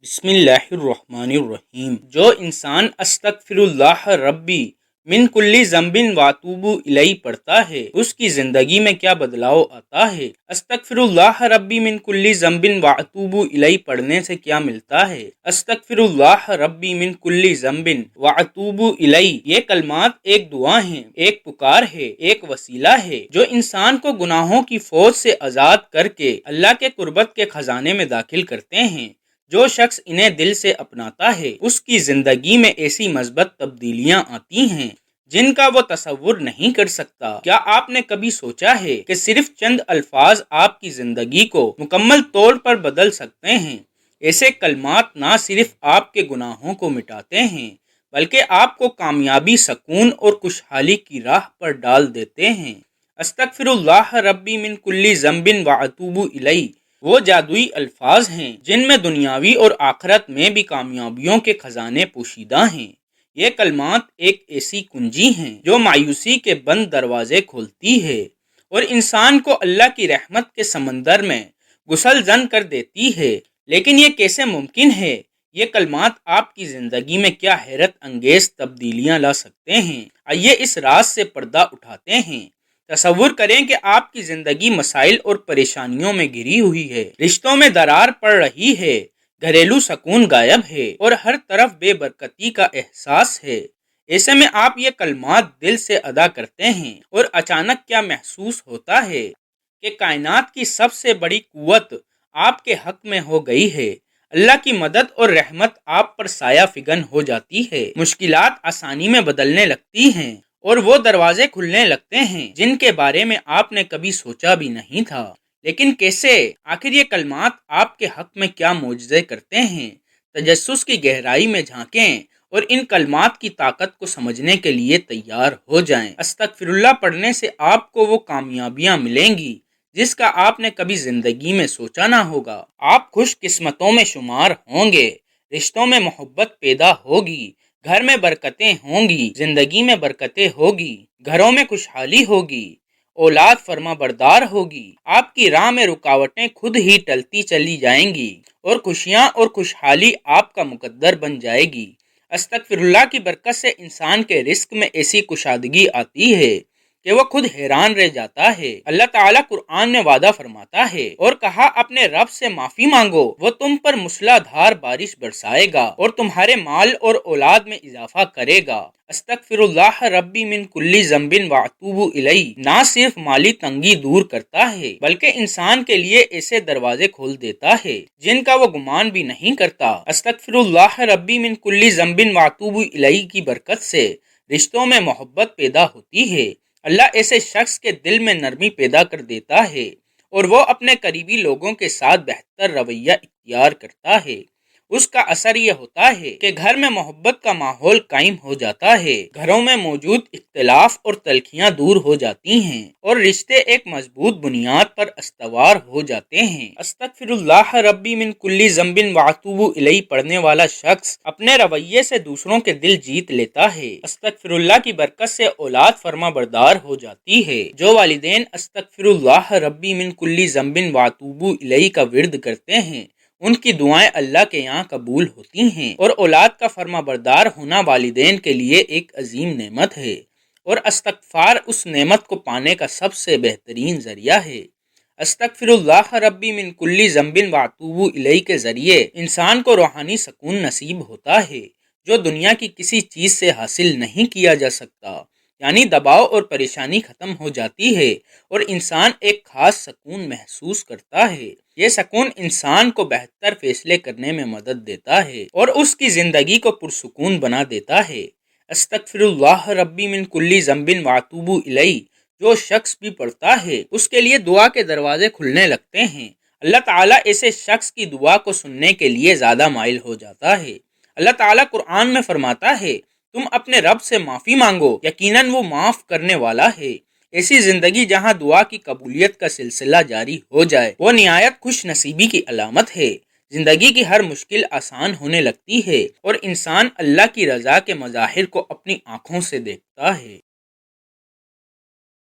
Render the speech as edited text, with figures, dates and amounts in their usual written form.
بسم اللہ الرحمن الرحیم۔ جو انسان استغفر اللہ ربی من کل ذنب واتوب الیہ پڑھتا ہے اس کی زندگی میں کیا بدلاؤ آتا ہے؟ استغفر اللہ ربی من کل ذنب واتوب الیہ پڑھنے سے کیا ملتا ہے؟ استغفر اللہ ربی من کل ذنب واتوب الیہ یہ کلمات ایک دعا ہیں، ایک پکار ہے، ایک وسیلہ ہے جو انسان کو گناہوں کی فوج سے آزاد کر کے اللہ کے قربت کے خزانے میں داخل کرتے ہیں۔ جو شخص انہیں دل سے اپناتا ہے اس کی زندگی میں ایسی مثبت تبدیلیاں آتی ہیں جن کا وہ تصور نہیں کر سکتا۔ کیا آپ نے کبھی سوچا ہے کہ صرف چند الفاظ آپ کی زندگی کو مکمل طور پر بدل سکتے ہیں؟ ایسے کلمات نہ صرف آپ کے گناہوں کو مٹاتے ہیں بلکہ آپ کو کامیابی، سکون اور خوشحالی کی راہ پر ڈال دیتے ہیں۔ استغفر اللہ ربی من کل ذنب واتوب الیہ وہ جادوئی الفاظ ہیں جن میں دنیاوی اور آخرت میں بھی کامیابیوں کے خزانے پوشیدہ ہیں۔ یہ کلمات ایک ایسی کنجی ہیں جو مایوسی کے بند دروازے کھولتی ہے اور انسان کو اللہ کی رحمت کے سمندر میں غسل زن کر دیتی ہے۔ لیکن یہ کیسے ممکن ہے؟ یہ کلمات آپ کی زندگی میں کیا حیرت انگیز تبدیلیاں لا سکتے ہیں؟ آئیے اس راز سے پردہ اٹھاتے ہیں۔ تصور کریں کہ آپ کی زندگی مسائل اور پریشانیوں میں گھری ہوئی ہے، رشتوں میں درار پڑ رہی ہے، گھریلو سکون غائب ہے اور ہر طرف بے برکتی کا احساس ہے۔ ایسے میں آپ یہ کلمات دل سے ادا کرتے ہیں اور اچانک کیا محسوس ہوتا ہے کہ کائنات کی سب سے بڑی قوت آپ کے حق میں ہو گئی ہے۔ اللہ کی مدد اور رحمت آپ پر سایہ فگن ہو جاتی ہے، مشکلات آسانی میں بدلنے لگتی ہیں اور وہ دروازے کھلنے لگتے ہیں جن کے بارے میں آپ نے کبھی سوچا بھی نہیں تھا۔ لیکن کیسے؟ آخر یہ کلمات آپ کے حق میں کیا معجزے کرتے ہیں؟ تجسس کی گہرائی میں جھانکیں اور ان کلمات کی طاقت کو سمجھنے کے لیے تیار ہو جائیں۔ استغفر اللہ پڑھنے سے آپ کو وہ کامیابیاں ملیں گی جس کا آپ نے کبھی زندگی میں سوچا نہ ہوگا۔ آپ خوش قسمتوں میں شمار ہوں گے، رشتوں میں محبت پیدا ہوگی، گھر میں برکتیں ہوں گی، زندگی میں برکتیں ہوگی، گھروں میں خوشحالی ہوگی، اولاد فرما بردار ہوگی، آپ کی راہ میں رکاوٹیں خود ہی ٹلتی چلی جائیں گی اور خوشیاں اور خوشحالی آپ کا مقدر بن جائے گی۔ استغفر اللہ کی برکت سے انسان کے رزق میں ایسی کشادگی آتی ہے کہ وہ خود حیران رہ جاتا ہے۔ اللہ تعالیٰ قرآن میں وعدہ فرماتا ہے اور کہا اپنے رب سے معافی مانگو، وہ تم پر موسلا دھار بارش برسائے گا اور تمہارے مال اور اولاد میں اضافہ کرے گا۔ استغفر اللہ ربی من کل ذنب واتوب الیہ نہ صرف مالی تنگی دور کرتا ہے بلکہ انسان کے لیے ایسے دروازے کھول دیتا ہے جن کا وہ گمان بھی نہیں کرتا۔ استغفر اللہ ربی من کل ذنب واتوب الیہ کی برکت سے رشتوں میں محبت پیدا ہوتی ہے۔ اللہ ایسے شخص کے دل میں نرمی پیدا کر دیتا ہے اور وہ اپنے قریبی لوگوں کے ساتھ بہتر رویہ اختیار کرتا ہے۔ اس کا اثر یہ ہوتا ہے کہ گھر میں محبت کا ماحول قائم ہو جاتا ہے، گھروں میں موجود اختلاف اور تلخیاں دور ہو جاتی ہیں اور رشتے ایک مضبوط بنیاد پر استوار ہو جاتے ہیں۔ استغفر اللہ ربی من کل ذنب واتوب الیہ پڑھنے والا شخص اپنے رویے سے دوسروں کے دل جیت لیتا ہے۔ استغفر اللہ کی برکت سے اولاد فرما بردار ہو جاتی ہے۔ جو والدین استغفر اللہ ربی من کل ذنب واتوب الیہ کا ورد کرتے ہیں ان کی دعائیں اللہ کے یہاں قبول ہوتی ہیں اور اولاد کا فرما بردار ہونا والدین کے لیے ایک عظیم نعمت ہے اور استغفار اس نعمت کو پانے کا سب سے بہترین ذریعہ ہے۔ استغفر اللہ ربی من کل ذنب واتوب الیہ کے ذریعے انسان کو روحانی سکون نصیب ہوتا ہے جو دنیا کی کسی چیز سے حاصل نہیں کیا جا سکتا، یعنی دباؤ اور پریشانی ختم ہو جاتی ہے اور انسان ایک خاص سکون محسوس کرتا ہے۔ یہ سکون انسان کو بہتر فیصلے کرنے میں مدد دیتا ہے اور اس کی زندگی کو پرسکون بنا دیتا ہے۔ استغفر اللہ ربی من کل ذنب واتوب الیہ جو شخص بھی پڑھتا ہے اس کے لیے دعا کے دروازے کھلنے لگتے ہیں۔ اللہ تعالیٰ ایسے شخص کی دعا کو سننے کے لیے زیادہ مائل ہو جاتا ہے۔ اللہ تعالیٰ قرآن میں فرماتا ہے تم اپنے رب سے معافی مانگو، یقیناً وہ معاف کرنے والا ہے۔ ایسی زندگی جہاں دعا کی قبولیت کا سلسلہ جاری ہو جائے وہ نہایت خوش نصیبی کی علامت ہے۔ زندگی کی ہر مشکل آسان ہونے لگتی ہے اور انسان اللہ کی رضا کے مظاہر کو اپنی آنکھوں سے دیکھتا ہے۔